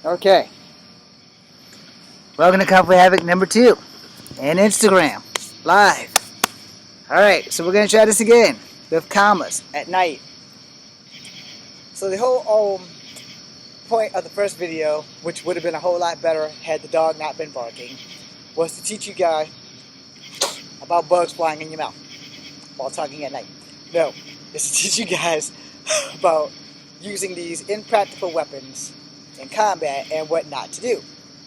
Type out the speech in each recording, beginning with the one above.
Okay. Welcome to Kung Fu Havoc number 2 and Instagram live. Alright, so we're going to try this again with commas at night. So the whole point of the first video, which would have been a whole lot better had the dog not been barking, was to teach you guys about bugs flying in your mouth while talking at night. No, it's to teach you guys about using these impractical weapons in combat and what not to do.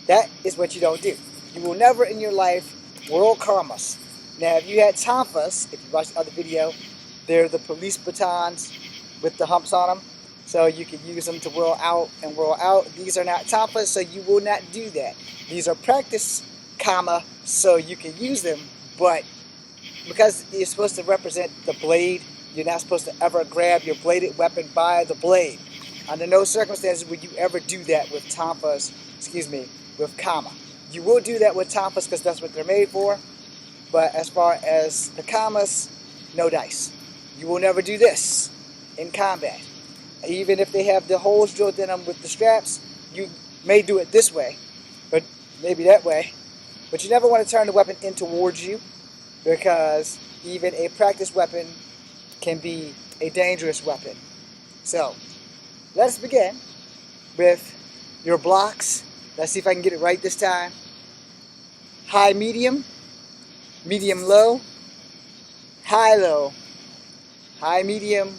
That is what you don't do. You will never in your life whirl karmas. Now, if you had tonfas, if you watched the other video, they're the police batons with the humps on them. So you can use them to whirl out and whirl out. These are not tonfas, so you will not do that. These are practice kama, so you can use them, but because you're supposed to represent the blade, you're not supposed to ever grab your bladed weapon by the blade. Under no circumstances would you ever do that with tonfas, with kama. You will do that with tonfas because that's what they're made for, but as far as the kamas, no dice. You will never do this in combat. Even if they have the holes drilled in them with the straps, you may do it this way, but maybe that way. But you never want to turn the weapon in towards you, because even a practice weapon can be a dangerous weapon. So, let's begin with your blocks. Let's see if I can get it right this time. High, medium, medium, low, high, low, high, medium,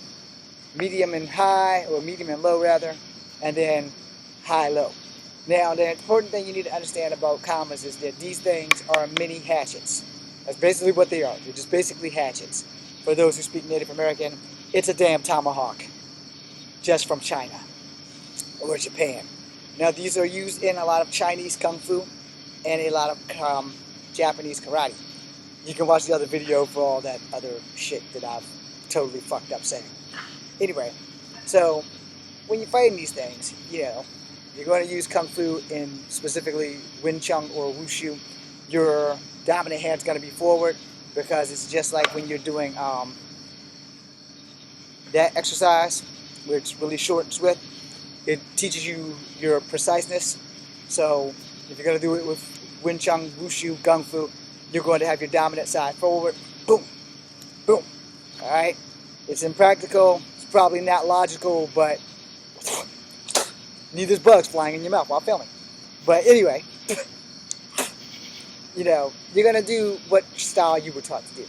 medium and high, or medium and low rather, and then high, low. Now, the important thing you need to understand about kamas is that these things are mini hatchets. That's basically what they are. They're just basically hatchets. For those who speak Native American, it's a damn tomahawk, just from China or Japan. Now, these are used in a lot of Chinese kung fu and a lot of Japanese karate. You can watch the other video for all that other shit that I've totally fucked up saying. Anyway, so when you're fighting these things, you're going to use kung fu in specifically Wing Chun or Wushu. Your dominant hand's going to be forward, because it's just like when you're doing that exercise where it's really short and swift. It teaches you your preciseness. So if you're going to do it with Wing Chun, Wushu, Kung Fu, you're going to have your dominant side forward. Boom. Boom. Alright? It's impractical. It's probably not logical, but neither's bugs flying in your mouth while filming. But anyway, you're going to do what style you were taught to do.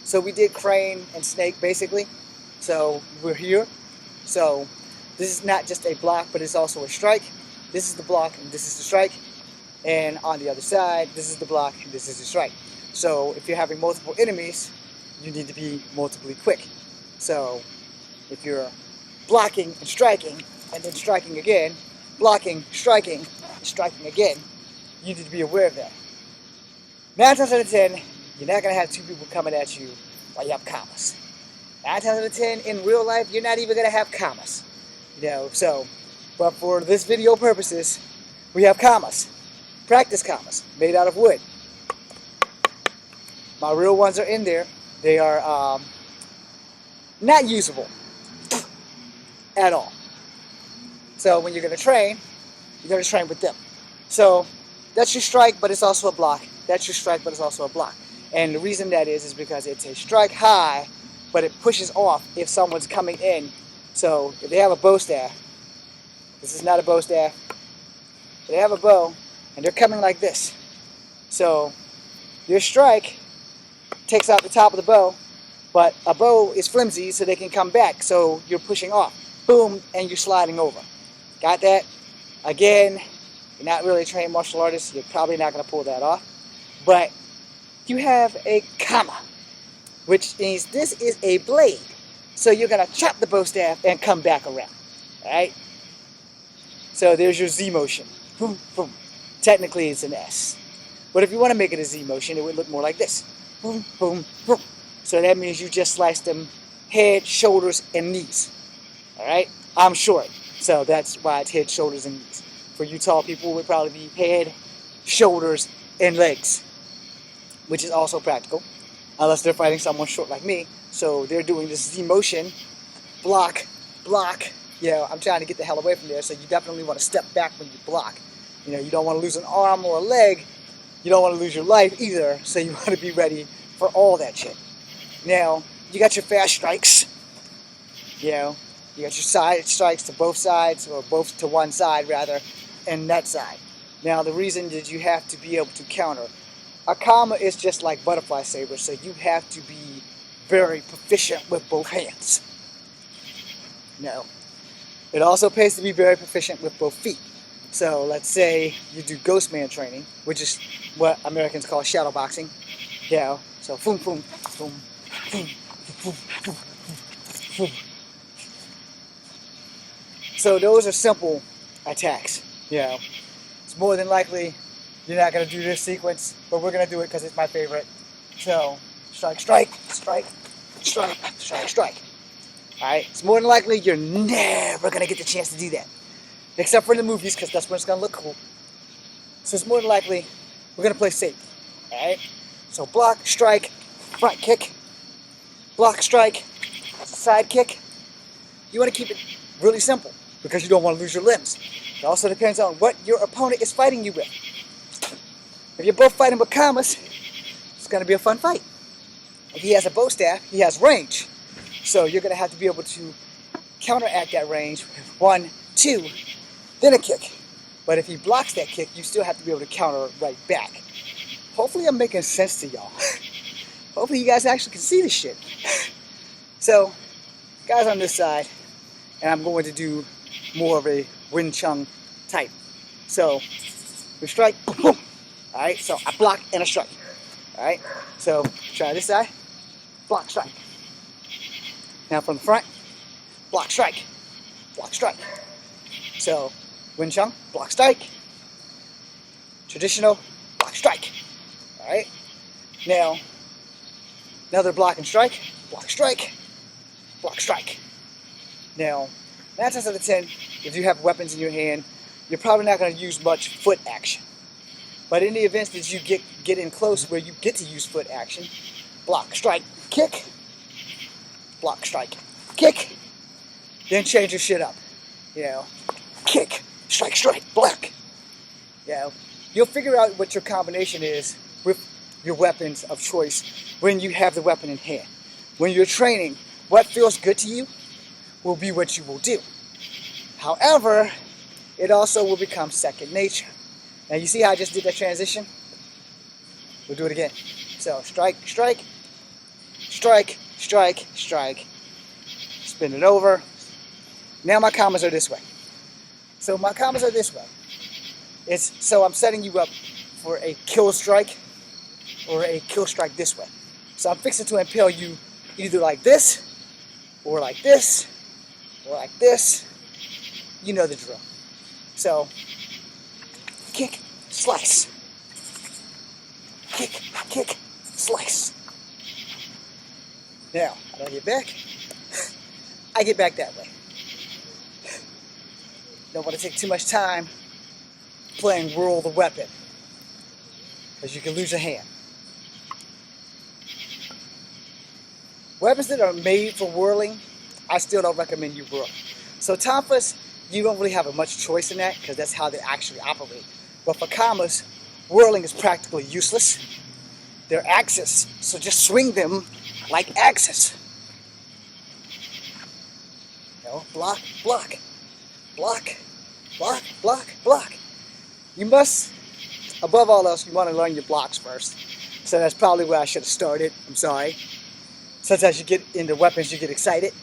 So we did crane and snake basically. So we're here. So this is not just a block, but it's also a strike. This is the block and this is the strike. And on the other side, this is the block and this is the strike. So if you're having multiple enemies, you need to be multiply quick. So if you're blocking and striking then striking again, blocking, striking, and striking again, you need to be aware of that. 9 times out of 10, you're not going to have two people coming at you while you have kamas. 9 times out of 10, in real life, you're not even going to have kamas. But for this video purposes, we have kamas. Practice kamas, made out of wood. My real ones are in there. They are not usable at all. So when you're going to train with them. So that's your strike, but it's also a block. That's your strike, but it's also a block. And the reason that is because it's a strike high, but it pushes off if someone's coming in. So if they have a bow staff, this is not a bow staff, they have a bow, and they're coming like this. So your strike takes out the top of the bow, but a bow is flimsy, so they can come back. So you're pushing off. Boom, and you're sliding over. Got that? Again, you're not really a trained martial artist. You're probably not going to pull that off. But you have a kama, which means this is a blade. So you're going to chop the bow staff and come back around. Alright? So there's your Z motion. Boom, boom. Technically it's an S. But if you want to make it a Z motion, it would look more like this. Boom, boom, boom. So that means you just slice them head, shoulders, and knees. Alright? I'm short. So that's why it's head, shoulders, and knees. For you tall people, it would probably be head, shoulders, and legs. Which is also practical. Unless they're fighting someone short like me. So they're doing this Z motion. Block, block, you know, I'm trying to get the hell away from there, so you definitely want to step back when you block. You know, you don't want to lose an arm or a leg. You don't want to lose your life either, so you want to be ready for all that shit. Now, you got your fast strikes. You know, you got your side strikes to both sides, or both to one side rather, and that side. Now, the reason that you have to be able to counter, a kama is just like butterfly saber, so you have to be very proficient with both hands. No. It also pays to be very proficient with both feet. So let's say you do Ghostman training, which is what Americans call shadow boxing. You know, so boom, boom, boom, boom, boom, boom, boom. So those are simple attacks. You know, it's more than likely you're not going to do this sequence, but we're going to do it because it's my favorite. So strike, strike, strike, strike, strike, strike. Alright, it's more than likely you're never going to get the chance to do that. Except for in the movies, because that's when it's going to look cool. So it's more than likely we're going to play safe. Alright? So block, strike, front kick, block, strike, side kick. You want to keep it really simple because you don't want to lose your limbs. It also depends on what your opponent is fighting you with. If you're both fighting with kamas, it's going to be a fun fight. If he has a bow staff, he has range. So you're going to have to be able to counteract that range with 1, 2, then a kick. But if he blocks that kick, you still have to be able to counter it right back. Hopefully I'm making sense to y'all. Hopefully you guys actually can see this shit. So, guys on this side, and I'm going to do more of a Wing Chun type. So, we strike, boom, boom. Alright, so I block and I strike. Alright, so try this side, block, strike. Now from the front, block, strike, block, strike. So, Wing Chun, block, strike. Traditional, block, strike. Alright? Now, another block and strike, block, strike, block, strike. Now, 9 times out of 10, if you have weapons in your hand, you're probably not going to use much foot action. But in the event that you get in close where you get to use foot action, block, strike, kick, block, strike, kick, then change your shit up. You know, kick, strike, strike, block. You know, you'll figure out what your combination is with your weapons of choice when you have the weapon in hand. When you're training, what feels good to you will be what you will do. However, it also will become second nature. Now you see how I just did that transition? We'll do it again. So strike, strike, strike, strike, strike. Spin it over. Now my kamas are this way. So my kamas are this way. So I'm setting you up for a kill strike or a kill strike this way. So I'm fixing to impale you either like this, or like this, or like this. You know the drill. So, kick, slice. Kick, kick, slice. Now, how do I get back? I get back that way. Don't want to take too much time playing whirl the weapon, because you can lose a hand. Weapons that are made for whirling, I still don't recommend you whirl. So tonfas, you don't really have much choice in that because that's how they actually operate. But for kamas, whirling is practically useless. They're axes, so just swing them like axes. You know, block, block, block, block, block, block. You must, above all else, you want to learn your blocks first. So that's probably where I should have started. I'm sorry. Sometimes you get into weapons, you get excited.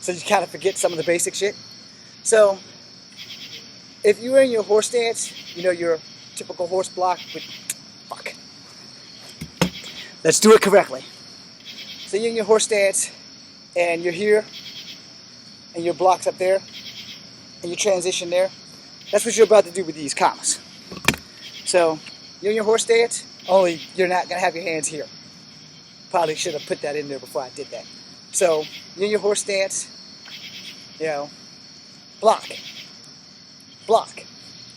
So you kind of forget some of the basic shit. So, if you're in your horse stance, you know, your typical horse block, but fuck. Let's do it correctly. So you're in your horse stance, and you're here, and your block's up there, and you transition there. That's what you're about to do with these kamas. So, you're in your horse stance, only you're not going to have your hands here. Probably should have put that in there before I did that. So, you're in your horse stance, you know, block, block,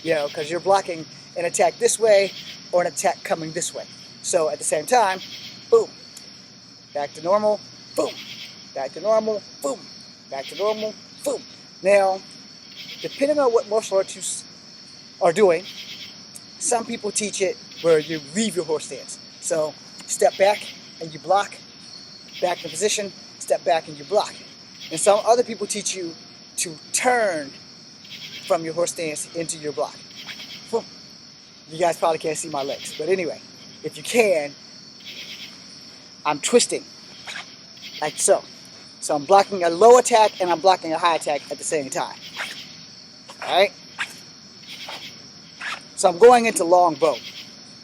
you know, because you're blocking an attack this way or an attack coming this way. So at the same time, boom, back to normal, boom, back to normal, boom, back to normal, boom. Now, depending on what martial arts you are doing, some people teach it where you leave your horse stance. So step back and you block, back in position, step back and you block. And some other people teach you to turn from your horse stance into your block. You guys probably can't see my legs, but anyway, if you can, I'm twisting like so. So I'm blocking a low attack and I'm blocking a high attack at the same time. Alright? So I'm going into long bow,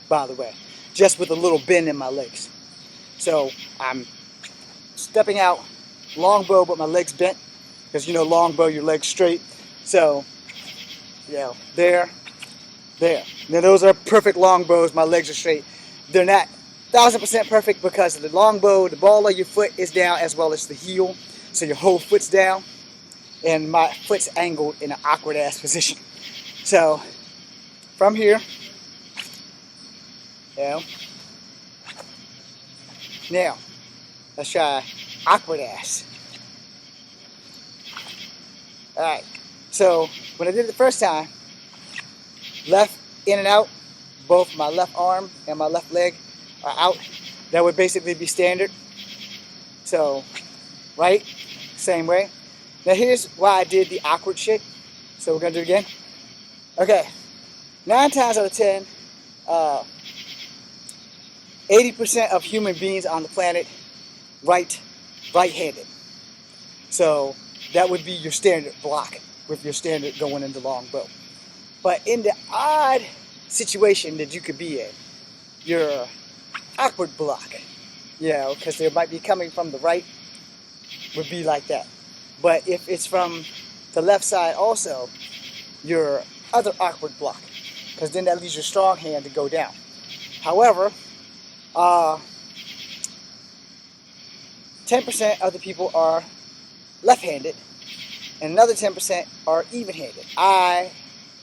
by the way, just with a little bend in my legs. So I'm stepping out long bow but my legs bent, because you know long bow, your legs straight. So, there. Now those are perfect long bows, my legs are straight. They're not 1000% perfect because of the long bow, the ball of your foot is down as well as the heel. So your whole foot's down and my foot's angled in an awkward ass position. So from here, now let's try awkward ass. Alright, so when I did it the first time, left in and out, both my left arm and my left leg are out. That would basically be standard. So, right, same way. Now here's why I did the awkward shit. So we're gonna do it again. Okay, 9 times out of 10, 80% of human beings on the planet right-handed. So that would be your standard block with your standard going into long bow. But in the odd situation that you could be in, your awkward block, because they might be coming from the right, would be like that. But if it's from the left side also, your other awkward block, because then that leaves your strong hand to go down. However, 10% of the people are left-handed, and another 10% are even-handed. I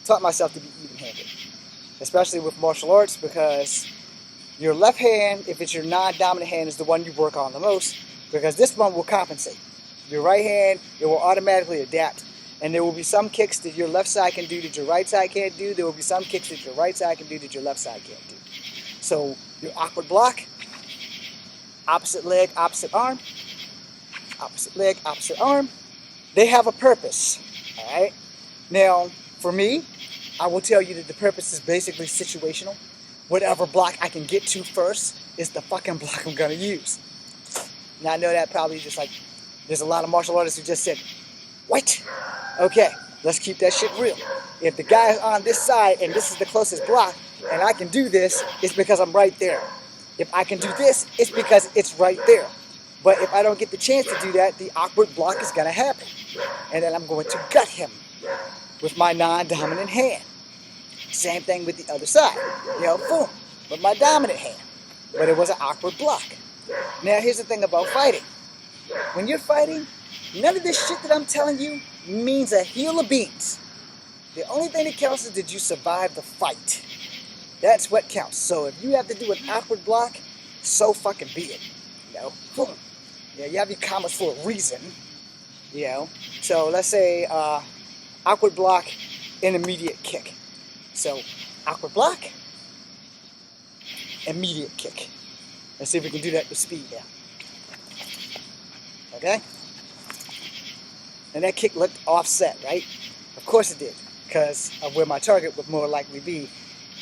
taught myself to be even-handed, especially with martial arts, because your left hand, if it's your non-dominant hand, is the one you work on the most, because this one will compensate. Your right hand, it will automatically adapt, and there will be some kicks that your left side can do that your right side can't do. There will be some kicks that your right side can do that your left side can't do. So your awkward block, opposite leg, opposite arm, opposite leg, opposite arm, they have a purpose. All right. Now, for me, I will tell you that the purpose is basically situational. Whatever block I can get to first is the fucking block I'm gonna use. Now I know that probably just like, there's a lot of martial artists who just said, what? Okay, let's keep that shit real. If the guy is on this side and this is the closest block and I can do this, it's because I'm right there. If I can do this, it's because it's right there. But if I don't get the chance to do that, the awkward block is gonna happen. And then I'm going to gut him with my non-dominant hand. Same thing with the other side. Boom, with my dominant hand. But it was an awkward block. Now here's the thing about fighting. When you're fighting, none of this shit that I'm telling you means a hill of beans. The only thing that counts is that you survive the fight. That's what counts. So if you have to do an awkward block, so fucking be it. Boom. You have your commas for a reason. So let's say awkward block, intermediate kick. So awkward block, immediate kick. Let's see if we can do that with speed now. Okay? And that kick looked offset, right? Of course it did, because of where my target would more likely be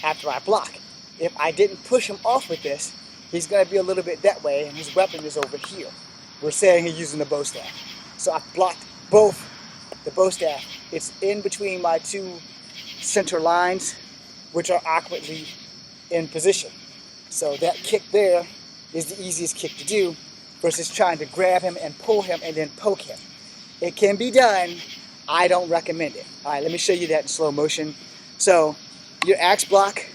after I block. If I didn't push him off with this, he's going to be a little bit that way, and his weapon is over here. We're saying he's using the bow staff. So I blocked both the bow staff. It's in between my two center lines, which are awkwardly in position. So that kick there is the easiest kick to do versus trying to grab him and pull him and then poke him. It can be done. I don't recommend it. All right, let me show you that in slow motion. So your axe block,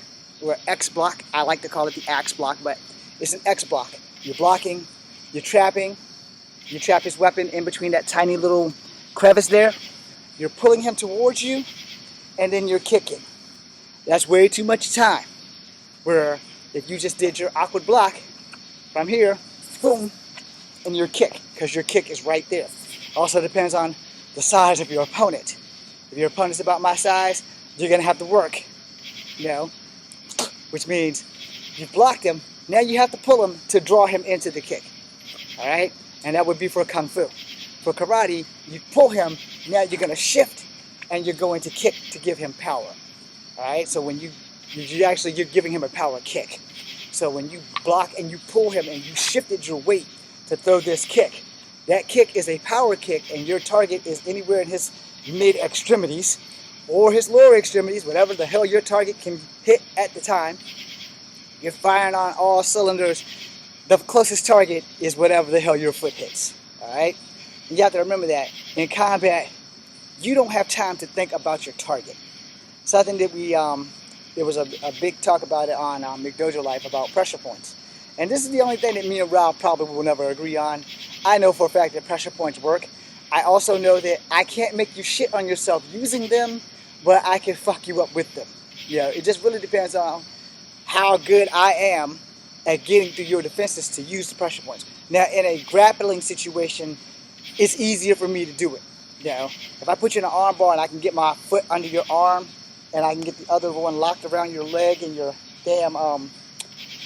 or X block, I like to call it the axe block, but it's an X block. You're blocking, you're trapping, you trap his weapon in between that tiny little crevice there. You're pulling him towards you, and then you're kicking. That's way too much time. Where if you just did your awkward block from here, boom, and your kick, because your kick is right there. Also depends on the size of your opponent. If your opponent's about my size, you're going to have to work, which means you've blocked him. Now you have to pull him to draw him into the kick. All right? And that would be for Kung Fu. For karate, you pull him, now you're going to shift and you're going to kick to give him power. All right? So when you're giving him a power kick. So when you block and you pull him and you shifted your weight to throw this kick, that kick is a power kick and your target is anywhere in his mid extremities or his lower extremities, whatever the hell your target can hit at the time. You're firing on all cylinders. The closest target is whatever the hell your foot hits. All right? You have to remember that in combat, you don't have time to think about your target. Something that there was a big talk about it on McDojo Life about pressure points. And this is the only thing that me and Rob probably will never agree on. I know for a fact that pressure points work. I also know that I can't make you shit on yourself using them, but I can fuck you up with them. It just really depends on how good I am at getting through your defenses to use the pressure points. Now, in a grappling situation, it's easier for me to do it. If I put you in an arm bar and I can get my foot under your arm and I can get the other one locked around your leg and your damn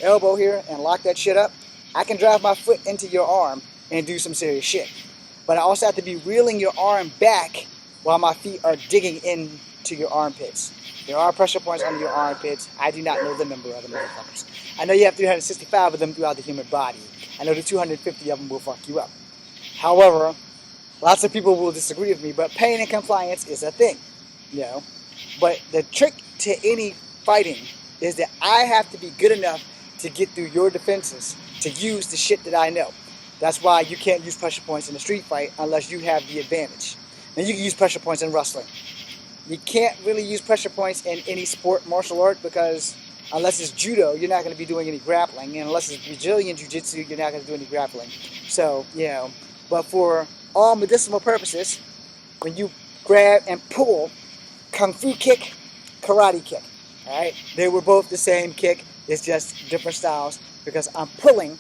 elbow here and lock that shit up, I can drive my foot into your arm and do some serious shit. But I also have to be reeling your arm back while my feet are digging into your armpits. There are pressure points under your armpits. I do not know the number of them motherfuckers. I know you have 365 of them throughout the human body. I know the 250 of them will fuck you up. However, lots of people will disagree with me, but pain and compliance is a thing. But the trick to any fighting is that I have to be good enough to get through your defenses, to use the shit that I know. That's why you can't use pressure points in a street fight unless you have the advantage. Now you can use pressure points in wrestling. You can't really use pressure points in any sport, martial art, because unless it's judo, you're not going to be doing any grappling. And unless it's Brazilian jiu-jitsu, you're not going to do any grappling. So, but for all medicinal purposes, when you grab and pull, Kung Fu kick, karate kick, all right? They were both the same kick. It's just different styles because I'm pulling,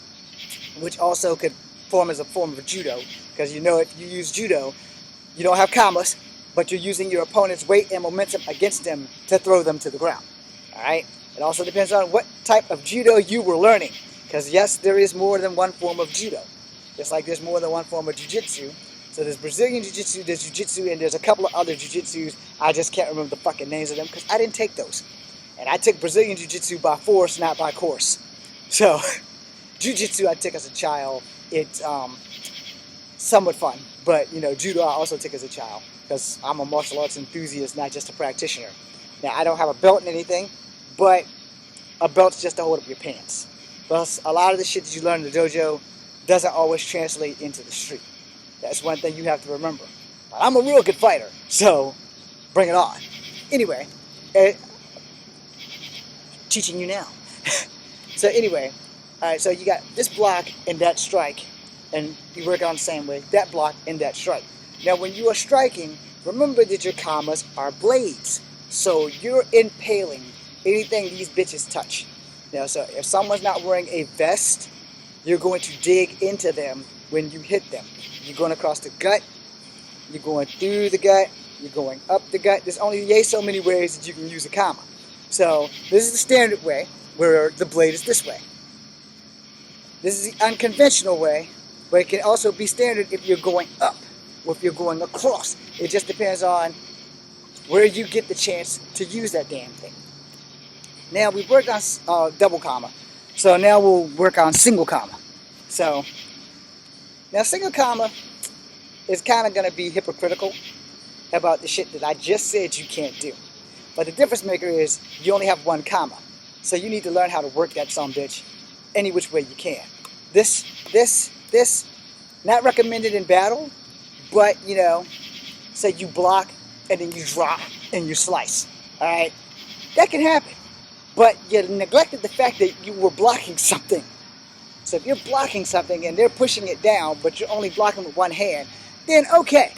which also could form as a form of judo. Because if you use judo, you don't have kamas, but you're using your opponent's weight and momentum against them to throw them to the ground. All right? It also depends on what type of judo you were learning. Because yes, there is more than one form of judo. Just like there's more than one form of jiu-jitsu. So there's Brazilian jiu-jitsu, there's jiu-jitsu, and there's a couple of other jiu-jitsus. I just can't remember the fucking names of them because I didn't take those. And I took Brazilian jiu-jitsu by force, not by course. So, jiu-jitsu I took as a child. It's somewhat fun. But, judo I also took as a child. Because I'm a martial arts enthusiast, not just a practitioner. Now, I don't have a belt in anything, but a belt's just to hold up your pants. Plus, a lot of the shit that you learn in the dojo doesn't always translate into the street. That's one thing you have to remember. I'm a real good fighter, so bring it on. Anyway, teaching you now. So anyway, all right, so you got this block and that strike, and you work on the same way, that block and that strike. Now when you are striking, remember that your kamas are blades. So you're impaling anything these bitches touch. So if someone's not wearing a vest, you're going to dig into them when you hit them. You're going across the gut, you're going through the gut, you're going up the gut. There's only so many ways that you can use a kama. So this is the standard way, where the blade is this way. This is the unconventional way, but it can also be standard if you're going up or if you're going across. It just depends on where you get the chance to use that damn thing. Now we've worked on double kama, so now we'll work on single kama. So now single kama is kind of going to be hypocritical about the shit that I just said you can't do. But the difference maker is you only have one kama. So you need to learn how to work that sumbitch any which way you can. This, not recommended in battle, but, say you block and then you drop and you slice. All right? That can happen. But you neglected the fact that you were blocking something. So if you're blocking something and they're pushing it down, but you're only blocking with one hand, then okay.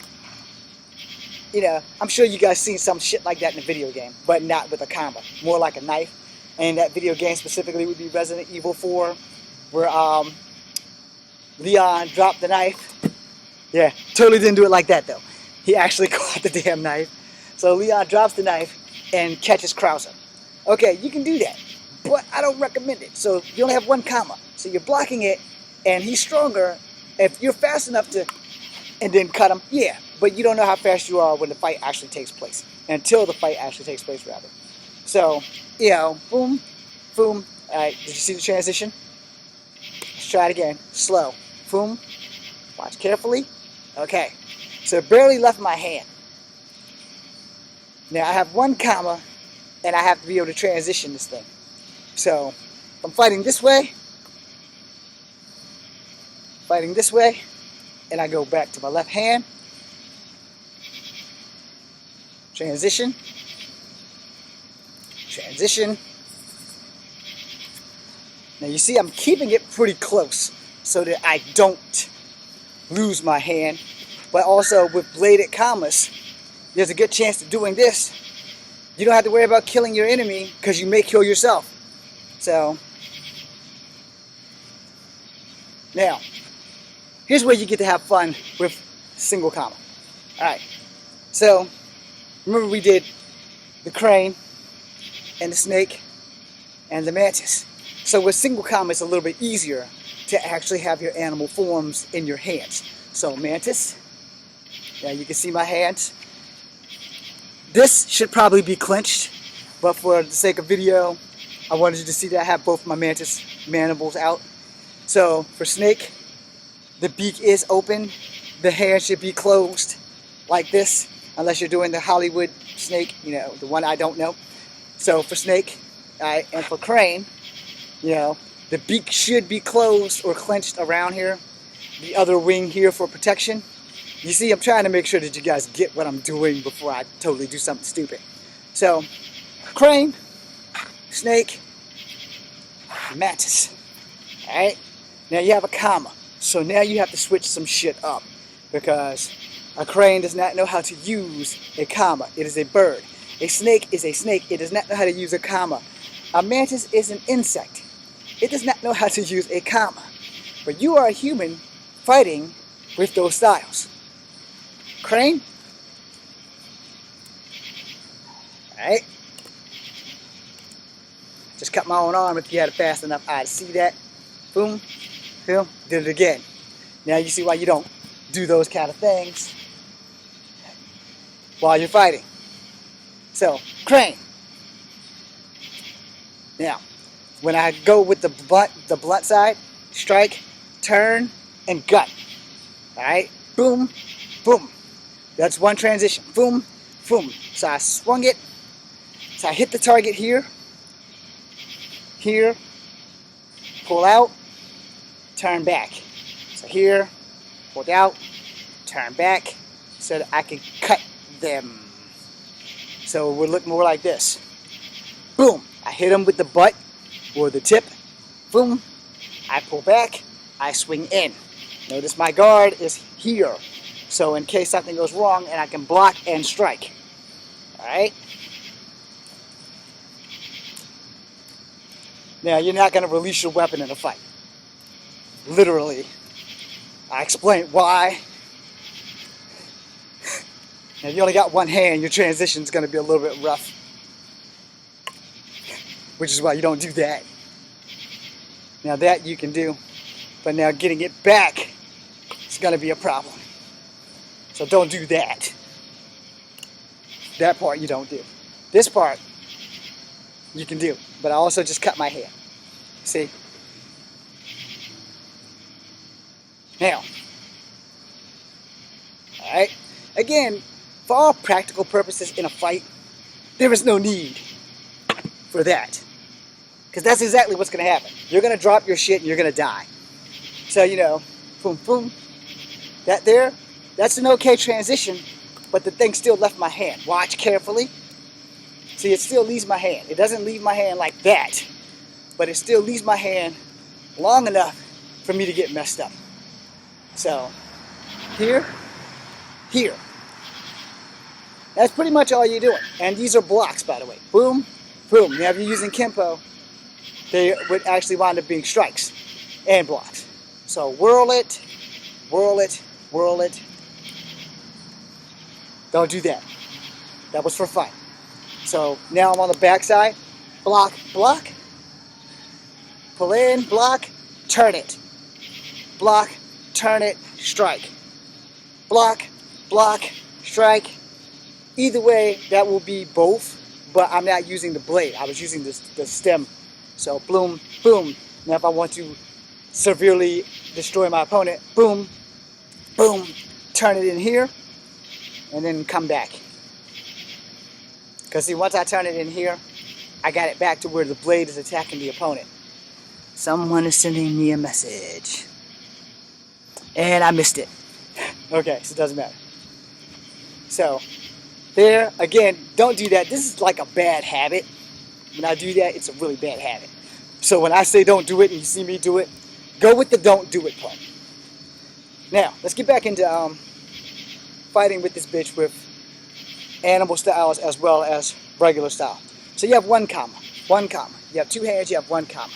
I'm sure you guys seen some shit like that in a video game, but not with a kama, more like a knife. And that video game specifically would be Resident Evil 4, where Leon dropped the knife. Yeah, totally didn't do it like that though. he actually caught the damn knife. So Leon drops the knife and catches Krauser. Okay, you can do that, but I don't recommend it. So you only have one comma. So you're blocking it, and he's stronger. If you're fast enough to, and then cut him, yeah. But you don't know how fast you are when the fight actually takes place. Until the fight actually takes place, rather. So, you know, boom, boom. All right, did you see the transition? Let's try it again. Slow. Boom. Watch carefully. Okay. So it barely left my hand. Now I have one comma, and I have to be able to transition this thing. So if I'm fighting this way, and I go back to my left hand. Transition. Now you see I'm keeping it pretty close so that I don't lose my hand. But also with bladed commas, there's a good chance of doing this. You don't have to worry about killing your enemy because you may kill yourself. So, now, here's where you get to have fun with single comma. Alright, so remember we did the crane and the snake and the mantis. So with single comma it's a little bit easier to actually have your animal forms in your hands. So mantis, now you can see my hands. This should probably be clenched, but for the sake of video, I wanted you to see that I have both my mantis mandibles out. So for snake, the beak is open, the hand should be closed like this, unless you're doing the Hollywood snake, you know, the one I don't know. So for snake, and for crane, you know, the beak should be closed or clenched around here. The other wing here for protection. You see, I'm trying to make sure that you guys get what I'm doing before I totally do something stupid. So, crane, snake, mantis. Alright? Now you have a comma. So now you have to switch some shit up. Because a crane does not know how to use a comma. It is a bird. A snake is a snake. It does not know how to use a comma. A mantis is an insect. It does not know how to use a comma. But you are a human fighting with those styles. Crane. Alright. Just cut my own arm if you had a fast enough eye to see that. Boom. Boom. Did it again. Now you see why you don't do those kind of things while you're fighting. So, crane. Now, when I go with the blunt side, strike, turn, and gut. Alright? Boom, boom. That's one transition. Boom, boom. So I swung it. So I hit the target here. Here. Pull out. Turn back. So here. Pulled out. Turn back. So that I can cut them. So it would look more like this. Boom. I hit them with the butt or the tip. Boom. I pull back. I swing in. Notice my guard is here. So in case something goes wrong, and I can block and strike. Alright? Now, you're not going to release your weapon in a fight. Literally. I explain why. Now, if you only got one hand, your transition is going to be a little bit rough. Which is why you don't do that. Now, that you can do. But now getting it back is going to be a problem. So don't do that. That part you don't do. This part you can do. But I also just cut my hand. See? Now. Alright? Again, for all practical purposes in a fight, there is no need for that. Because that's exactly what's going to happen. You're going to drop your shit and you're going to die. So, you know, boom, boom. That there, that's an okay transition, but the thing still left my hand. Watch carefully. See, it still leaves my hand. It doesn't leave my hand like that, but it still leaves my hand long enough for me to get messed up. So, here, here. That's pretty much all you're doing. And these are blocks, by the way. Boom, boom. Now, if you're using Kenpo, they would actually wind up being strikes and blocks. So, whirl it, whirl it, whirl it. Don't do that. That was for fun. So now I'm on the back side. Block, block. Pull in, block, turn it. Block, turn it, strike. Block, block, strike. Either way, that will be both, but I'm not using the blade. I was using the stem. So boom, boom. Now if I want to severely destroy my opponent, boom, boom, turn it in here, and then come back. Because see, once I turn it in here, I got it back to where the blade is attacking the opponent. Someone is sending me a message. And I missed it. Okay, so it doesn't matter. So, there, again, don't do that. This is like a bad habit. When I do that, it's a really bad habit. So when I say don't do it and you see me do it, go with the don't do it part. Now, let's get back into fighting with this bitch with animal styles as well as regular style. So you have one comma. You have two hands, you have one comma.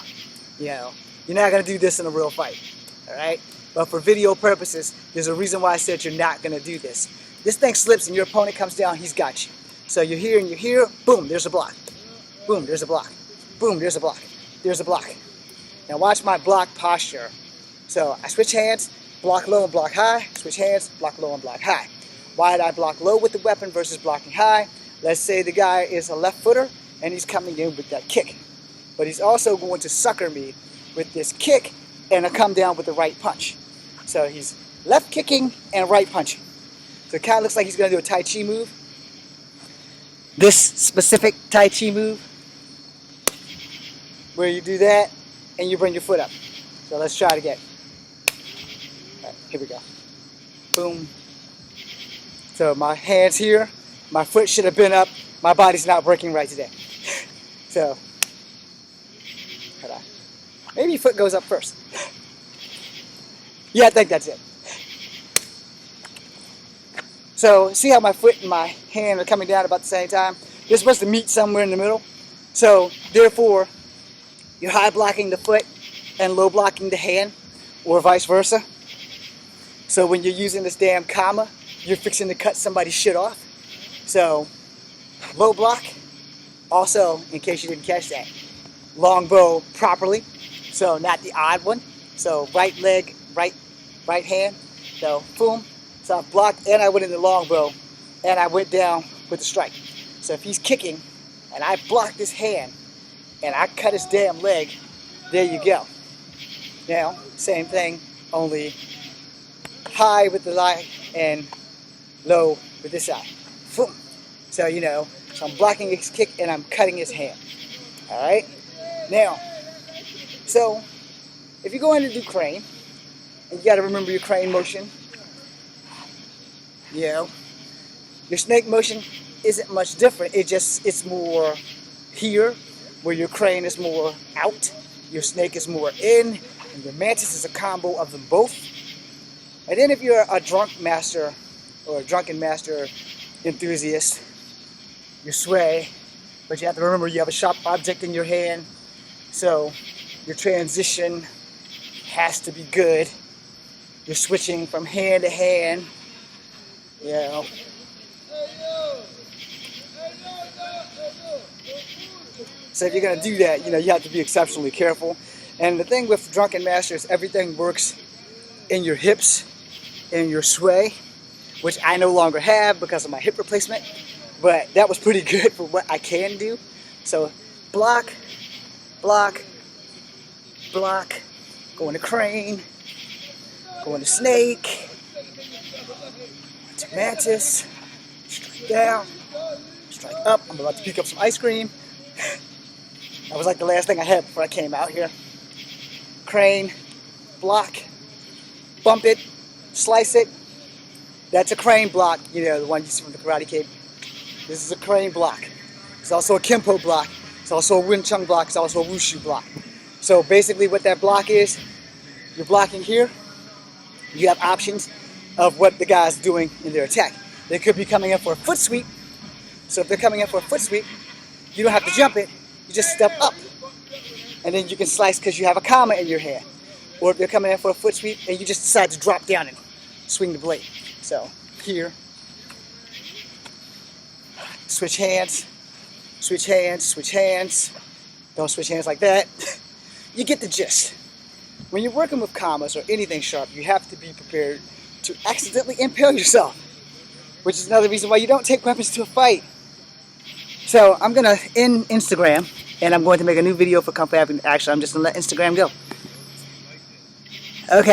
You know, you're not going to do this in a real fight. Alright? But for video purposes, there's a reason why I said you're not going to do this. This thing slips and your opponent comes down, he's got you. So you're here and you're here, boom, there's a block. Boom, there's a block. Boom, there's a block. There's a block. Now watch my block posture. So I switch hands, block low and block high, switch hands, block low and block high. Why did I block low with the weapon versus blocking high? Let's say the guy is a left footer and he's coming in with that kick. But he's also going to sucker me with this kick and a come down with the right punch. So he's left kicking and right punching. So it kind of looks like he's going to do a Tai Chi move. This specific Tai Chi move, where you do that and you bring your foot up. So let's try it again. All right, here we go. Boom. So my hand's here. My foot should have been up. My body's not working right today. So, hold on. Maybe your foot goes up first. Yeah, I think that's it. So, see how my foot and my hand are coming down about the same time? They're supposed to meet somewhere in the middle. So, therefore, you're high blocking the foot and low blocking the hand, or vice versa. So when you're using this damn comma, you're fixing to cut somebody's shit off. So, low block. Also, in case you didn't catch that, long bow properly. So not the odd one. So right leg, right hand. So boom. So I blocked and I went in the long bow and I went down with the strike. So if he's kicking and I blocked his hand and I cut his damn leg, there you go. Now, same thing, only high with the leg and low with this side. Boom. So you know, so I'm blocking his kick and I'm cutting his hand. Alright? Now, so if you're going to do crane, and you got to remember your crane motion, you know, your snake motion isn't much different. It's more here, where your crane is more out, your snake is more in, and your mantis is a combo of them both. And then if you're a drunk master or a drunken master enthusiast, you sway, but you have to remember you have a sharp object in your hand, so your transition has to be good. You're switching from hand to hand, you know. So if you're going to do that, you know, you have to be exceptionally careful. And the thing with drunken masters, everything works in your hips, in your sway, which I no longer have because of my hip replacement. But that was pretty good for what I can do. So block, block, block, going to crane, going to snake, to mantis, strike down, strike up. I'm about to pick up some ice cream. That was like the last thing I had before I came out here. Crane, block, bump it, slice it. That's a crane block, you know, the one you see from the Karate Kid. This is a crane block. It's also a Kempo block. It's also a Wing Chun block. It's also a Wushu block. So basically what that block is, you're blocking here. You have options of what the guy's doing in their attack. They could be coming in for a foot sweep. So if they're coming in for a foot sweep, you don't have to jump it. You just step up. And then you can slice because you have a comma in your hand. Or if they're coming in for a foot sweep and you just decide to drop down and swing the blade. So here, switch hands, switch hands, switch hands. Don't switch hands like that. You get the gist. When you're working with commas or anything sharp, you have to be prepared to accidentally impale yourself, which is another reason why you don't take weapons to a fight. So I'm going to end Instagram, and I'm going to make a new video for Kung Fu Action. I'm just going to let Instagram go. Okay.